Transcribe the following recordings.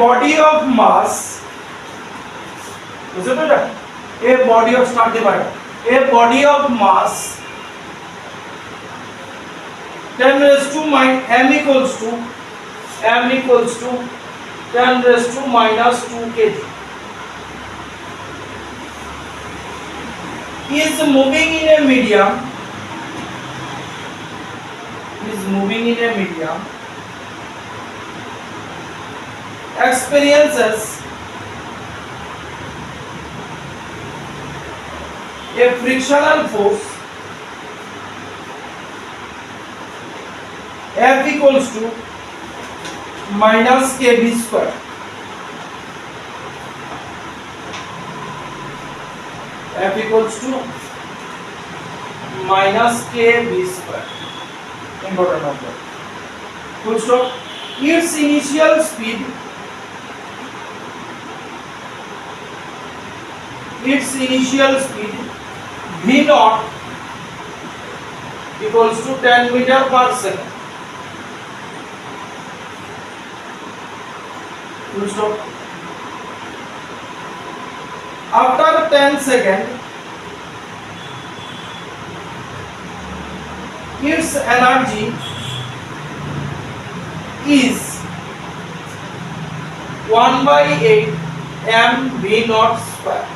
body of mass, বুঝতে পারলে? A body of start divider, a body of mass 10 raised to m equals to 10 raised to minus 2 kg is moving in a medium, experiences a frictional force F equals to minus kb square. F equals to minus kb square. Important number. Full stop. Its initial speed v naught equals to 10 meter per second. Full stop. After 10 seconds, its energy is 1/8 mv naught square.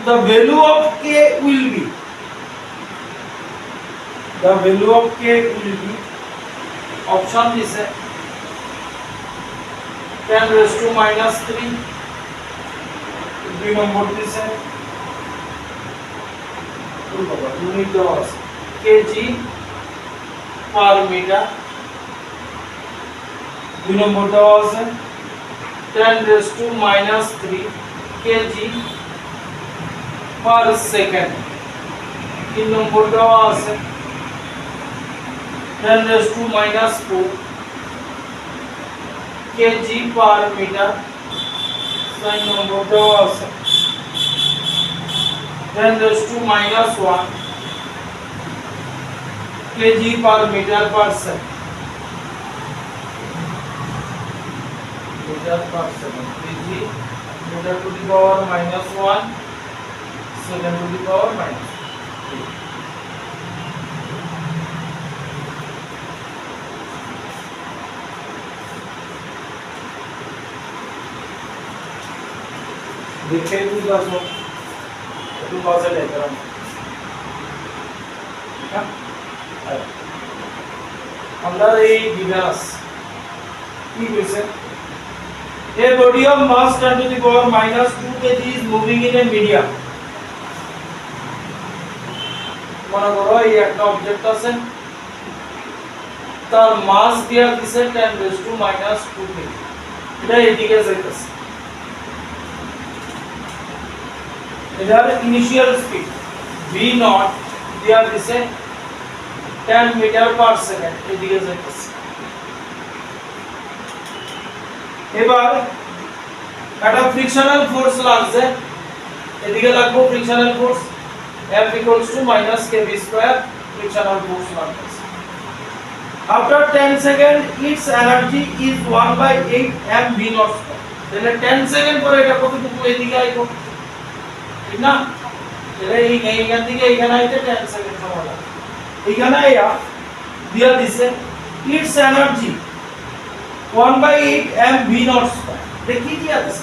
The value of k will be option is 10 raised to minus 3, 2 number is unit kg per meter, 2 number 10 raised to minus 3 kg per second, 3 number 10 raised to minus 4 kg per meter, 9 number 10 raised to minus 1 kg per meter per second. Meter per second. Kg meter to the power minus 1 second to the power minus 3. দেখে বুঝাবো একটু বসে দেখলাম আমরা এই বিভাস কি বলছে a body of mass 10 to the power minus 2 kg is moving in a medium. মনে করো এই একটা অবজেক্ট আছে তার মাস দেয়া দিছে 10 raised to minus 2 kg, এটা এদিকে যাইতেছে, এটার ইনিশিয়াল স্পিড v naught দেয়া দিছে 10 মিটার পার সেকেন্ড, এদিকে যাইতেছে। এবার একটা ফ্রিকশনাল ফোর্স লাগছে, এদিকে লাগবে frictional force F equals to minus kb square frictional force লাগছে। After 10 seconds its energy is 1/8 mv naught square, তাহলে 10 সেকেন্ড পরে এটা কতটুকু এদিকে আইব, ঠিক না? তাহলে এইখান থেকে এইখানে আইতে 10 সেকেন্ড সময় লাগে। এইখানে আইয়া দিয়া দিছে its energy 1/8 mv naught square, দেখি কি আছে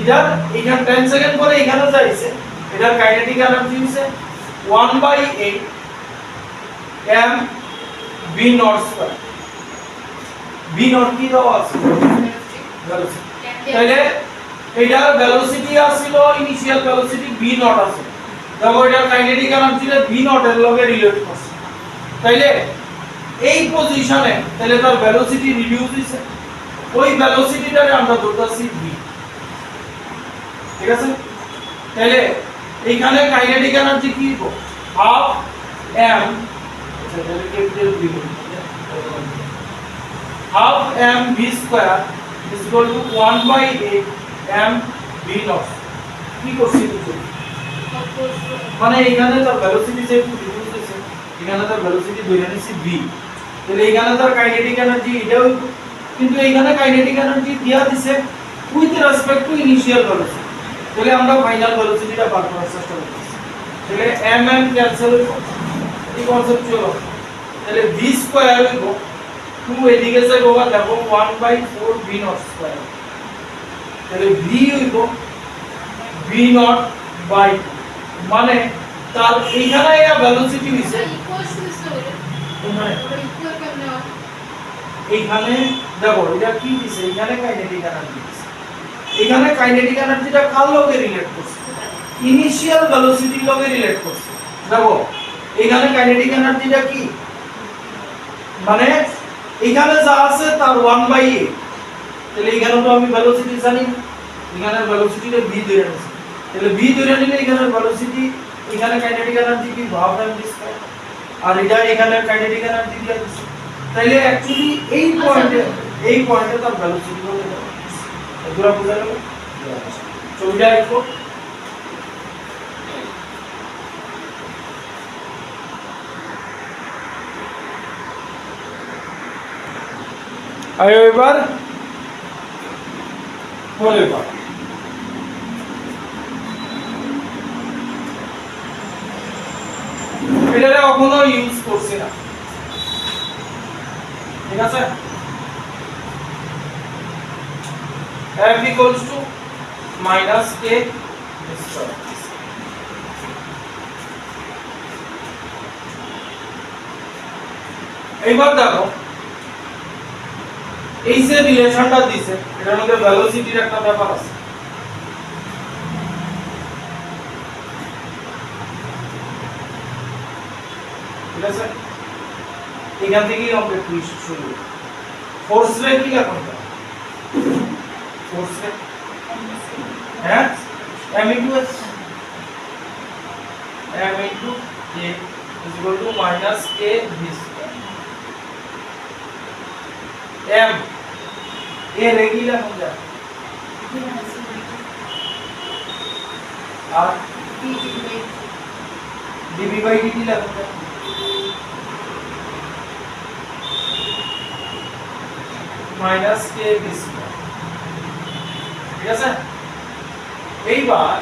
ইধার এইখানে 10 সেকেন্ড পরে এইখানে যাইছে, এটার কাইনেটিক এনার্জি হইছে 1/8 mv naught square। v naught কি দাও আছে ভেলোসিটি, তাহলে এটার ভেলোসিটি আছিল ইনিশিয়াল ভেলোসিটি v naught আছে, দেখো এটার কাইনেটিক এনার্জি v naught এর লগে রিলেট করছে, তাইলে এই পজিশনে তাহলে তার ভেলোসিটি রিডিউস হইছে, ওই ভেলোসিটিটারে আমরা ধরতাছি v, ঠিক আছে? তাহলে এইখানে কাইনেটিক এনার্জি কি হবে হাফ m, আচ্ছা তাহলে capital v, half mv square is equal to 1/8 mv naught। কি করছি তুমি মানে এখানে তার ভেলোসিটি যেহেতু রিডিউস হয়েছে, এখানে তার ভেলোসিটি ধরে নিছি v, তাহলে এখানে তার কাইনেটিক এনার্জি এটাও, কিন্তু এখানে কাইনেটিক এনার্জি দিয়া দিছে with respect to initial velocity, তাহলে আমরা ফাইনাল ভেলোসিটিটা বার করার চেষ্টা করতেছি। তাহলে m m ক্যান্সেল হইব, এই কনসেপচুয়াল, তাহলে v স্কয়ার হইব 2 এদিকে যাইব বা দেখো 1/4 v নট স্কয়ার, তাহলে v হইব v নট বাই, মানে তার এইখানে এর ভেলোসিটি হইছে এইখানে দেখো এটা কি দিছে, এখানে কাইনেটিক এনার্জি দিছে, এখানে কাইনেটিক এনার্জিটা কার লগে রিলেট করছে, ইনিশিয়াল ভেলোসিটির লগে রিলেট করছে। দেখো এখানে কাইনেটিক এনার্জিটা কি, মানে এখানে যা আছে তার 1/a, তাহলে এখানে তো আমি ভেলোসিটি জানি, এখানে ভেলোসিটিটা v ধরে নিছি, তাহলে v ধরে নিলে এখানে ভেলোসিটি, এখানে কাইনেটিক এনার্জি কি হাফ টাইম স্কয়ার, আর এটা এখানে কাইনেটিক এনার্জি দিয়া দিছে, তাইলে অ্যাকচুয়ালি এই পয়েন্টে তার ভেলোসিটি হলো এটা, পুরো বুঝা গেল। ছবিটা দেখো, আয়ো এবার পরের বার, এটারে কখনো ইউজ করছি না, ঠিক আছে। f equals to minus k square, এইবার দেখো এই যে রিলেশনটা দিছে এটার মধ্যে ভেলোসিটির একটা ব্যাপার আছে, ঠিক আছে। এখান থেকেই আমরা টুইস্ট শুরু, ফোর্স রে কি এখন ফোর্স রে হ্যাঁ m into s, m into k is equal to minus k v square, m a regular हो जाए और dv by dt लग जाए, माइनस के v स्क्वायर, ঠিক আছে। এইবার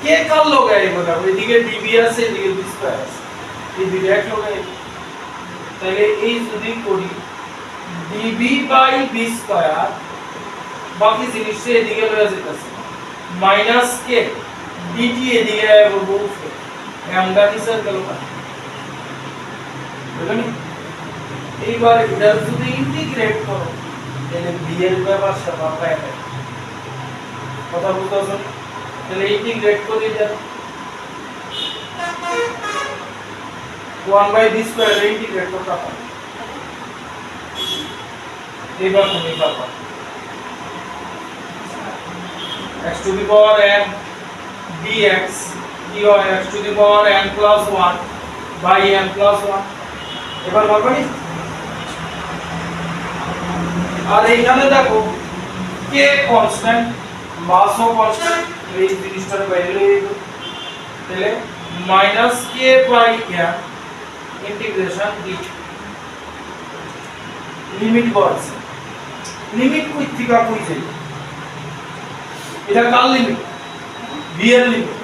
কে কার লগে আইব, দেখো এদিকে dv আছে এদিকে v স্কয়ার আছে, এই দুইটা এক লগে আইব, তাহলে এই যদি করি dv বাই v স্কয়ার, বাকি জিনিসটা এদিকে লয়ে যেতেছে মাইনাস কে dt এদিকে আইব উপরে, আমরা নিচে গেল না, বুঝলেন। এইবার এটা যদি ইন্টিগ্রেট করো তাহলে v এর ব্যাপার সব পায় না, কথা বুঝতেছো, তাহলে ইন্টিগ্রেট করে যাও 1/d স্কয়ার ইন্টিগ্রেট করতে পারো, এইবার তুমি পাবা x to the power n dx কি হয় x to the power n plus 1 by n plus 1, এবার পারবানি। আর এইখানে দেখো কে কনস্ট্যান্ট, মাস ও কনস্ট্যান্ট, এই জিনিসটার বাইরে লইব, তাহলে minus k by n integration d, limit বলছে, লিমিট কই থেকে কই যাই, এটা কার লিমিট, v এর লিমিট,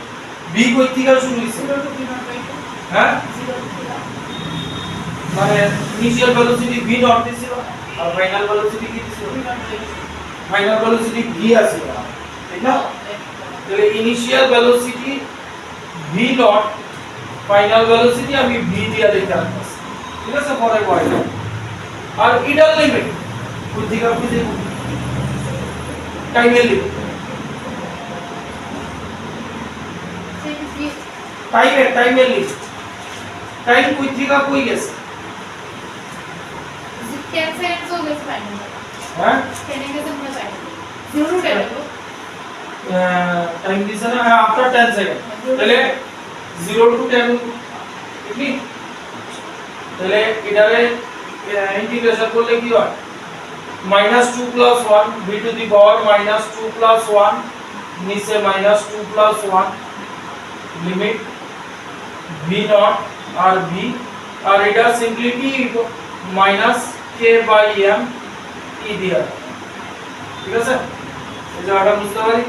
v কই থেকে শুরু হইছে, হ্যাঁ মানে ইনিশিয়াল ভেলোসিটি v নট দিছিল আর ফাইনাল ভেলোসিটি কি দিছিল, ফাইনাল ভেলোসিটি v আছে, ঠিক না। তাহলে initial velocity v not, final velocity আমি v দিয়া লিখতে পারছি, ঠিক আছে, পরে পড়াই। আর এটার লিমিট কই থেকে খুঁজে, টাইমের লিমিট, টাইমের লিমিট, টাইম কই থেকে কই গেছে, 10 seconds हो गए फाइनल, হ্যাঁ 10 के समय फाइनल 0 टू 10 টাইম দিছে না, হ্যাঁ আফটার 10 সেকেন্ড, তাহলে 0 টু 10, ঠিক, তাহলে এটারে ইন্টিগ্রেশন করলে কি হয় -2 + 1 v টু দি পাওয়ার -2 + 1 नीचे minus 2 plus 1 limit v naught और v और এটা সিম্পলি কি minus k by m e দিয়া ঠিক আছে এই জায়গাটা বুঝতে পারি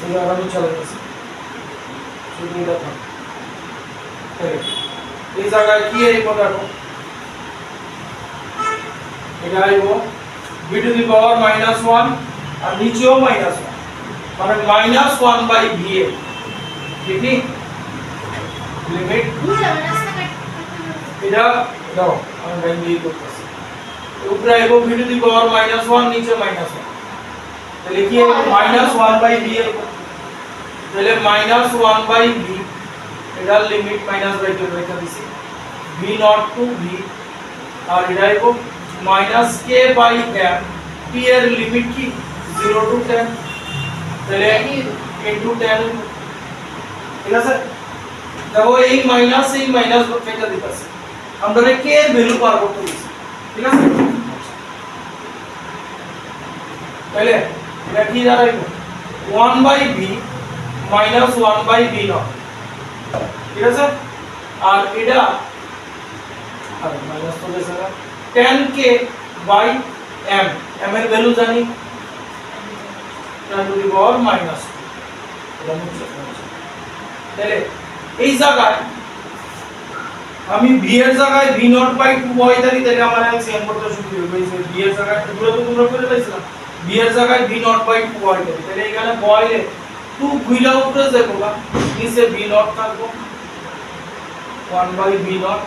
এই জায়গাটা আমি চলে গেছি শুধু এটা থাক এই জায়গায় কি এই দেখো এটা আইব b টু দি পাওয়ার -1 আর নিচেও -1 মানে -1 বাই v এ ঠিক নি লিমিট এটা দাও আমি লাইন দিয়ে করতেছি উপরে আইব v টু দি পাওয়ার -1 নিচে -1 তাহলে কি -1 বাই v এর তাহলে -1 বাই v এটা লিমিট মাইনাস বাই টু রেখা দিছি v নট টু v আর এটা আইব -k বাই m p এর লিমিট কি 0 টু 10 তাহলে ইনটু 10 ঠিক আছে দেখো এই মাইনাস কেটে দিতেছে আমরা k এর ভ্যালু পার করতে দিছি ঠিক আছে তাহলে এটা কি দাঁড়াইবো 1 by v minus 1 by v naught ঠিক আছে আর এটা আর মাইনাস তো দেছে না 10k বাই m m এর ভ্যালু জানি 10 টু দি পাওয়ার মাইনাস এটা মুছে তাহলে এই জায়গায় আমি v এর জায়গায় v নট বাই 2 হয় তাহলে আমার এলসিএম করতে শুরু হবে এই v এর জায়গায় পুরো তো তোমরা করে লাইছিলাম v এর জায়গায় v নট বাই 2 হয় তাহলে এখানে বয়লে 2 গুইলা উপরে যাবো না নিচে v নট থাকবো 1 বাই v নট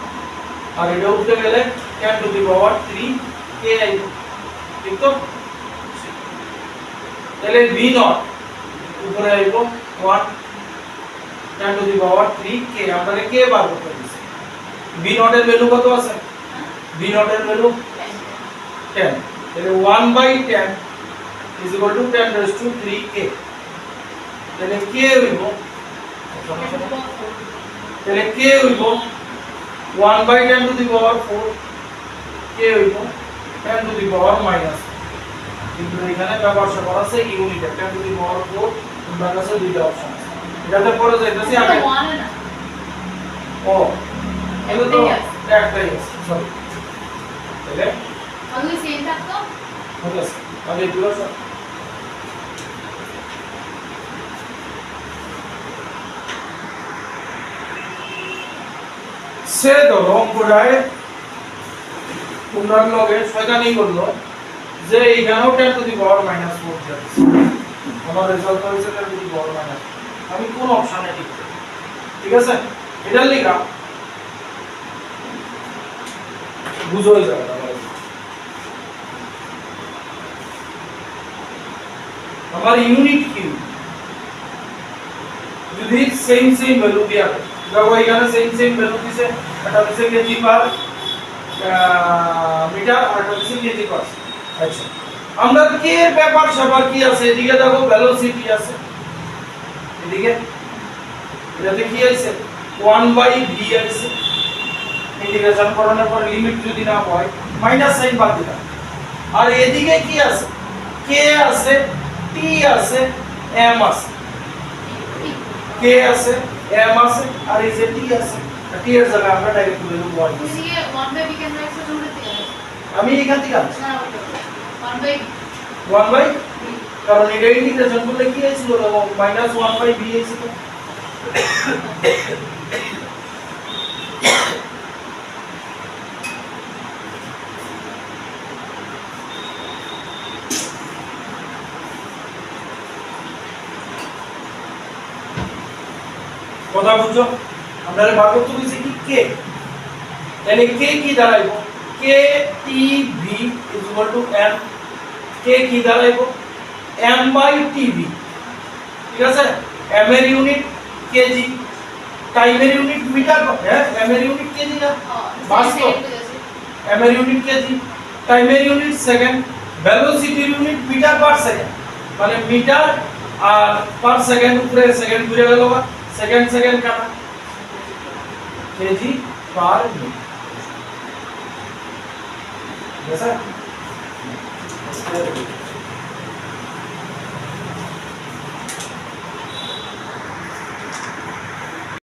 আর এটা উঠে গেলে 10 টু দি পাওয়ার 3 k আইব ঠিক তো তাহলে v নট উপরে আইব 1 10 টু দি পাওয়ার 3 k আমরা k বার করতে দিছি v নট এর ভ্যালু কত আছে v নট এর ভ্যালু 10 তাহলে 1 by 10 is equal to 10 raised to 3k তাহলে k হইব তাহলে k হইব 1 by 10 to the power 4 k হইব 10 to the power minus কিন্তু এখানে ব্যবহার করা আছে ইউনিট 10 to the power 4 তোমরা কাছে দুইটা অপশন আছে এটাতে পড়ে যাইতেছি আগে ও এগুলো তো একটাই আছে সরি তাহলে আগে সেম থাকতো ঠিক আছে আগে দুটো সব সে ধরো অঙ্কটায় তোমরা লগে শয়তানি করলো যে এইখানেও 10 টু দি পাওয়ার -4 যাচ্ছে আমার রেজাল্ট হয়েছে 10 টু দি পাওয়ার মাইনাস আমি কোন অপশনে লিখব ঠিক আছে এটা লিখা বুঝো হয়ে যাবে আমার ইউনিট কি যদি সেম ভ্যালু দেয়া হয় দেখো এখানে সেম ভ্যালু দিছে এটা দিছে কেজি পার মিটার আর এটা দিছে কেজি পার আচ্ছা আমরা কে এর ব্যাপার সবার কি আছে এদিকে দেখো ভেলোসিটি আছে এদিকে এটাতে কি আছে 1 বাই v আছে ইন্টিগ্রেশন করানোর পর লিমিট যদি না হয় মাইনাস সাইন বাদ দিলাম আর এদিকে কি আছে k আছে t আছে m আছে k আছে m আছে আর এই যে t আছে t এর জায়গায় আমরা ডাইরেক্ট তুলে নেব 1 এদিকে 1 বাই v কেন রাখছো তোমরা থেকে আমি এখান থেকে আনছি না 1 বাই 1 বাই কারণ এটা ইন্টিগ্রেশন করলে কি হয়েছিল -1 বাই v হয়েছিল কথা বুঝছো আমরা ভাগ করতে বলছি কি k তাহলে k কি দাঁড়াইবো k t v m k কি দাঁড়াইবো m বাই tv ঠিক আছে m এর ইউনিট কেজি টাইমের ইউনিট মিটার হ্যাঁ m এর ইউনিট কেজি না বাস্তব m এর ইউনিট কেজি টাইমের ইউনিট সেকেন্ড ভেলোসিটির ইউনিট মিটার পার সেকেন্ড মানে মিটার আর পার সেকেন্ড উপরে সেকেন্ড ঘুরে গেল বা সেকেন্ড কাটা কেজি পার মিনিট ঠিক আছে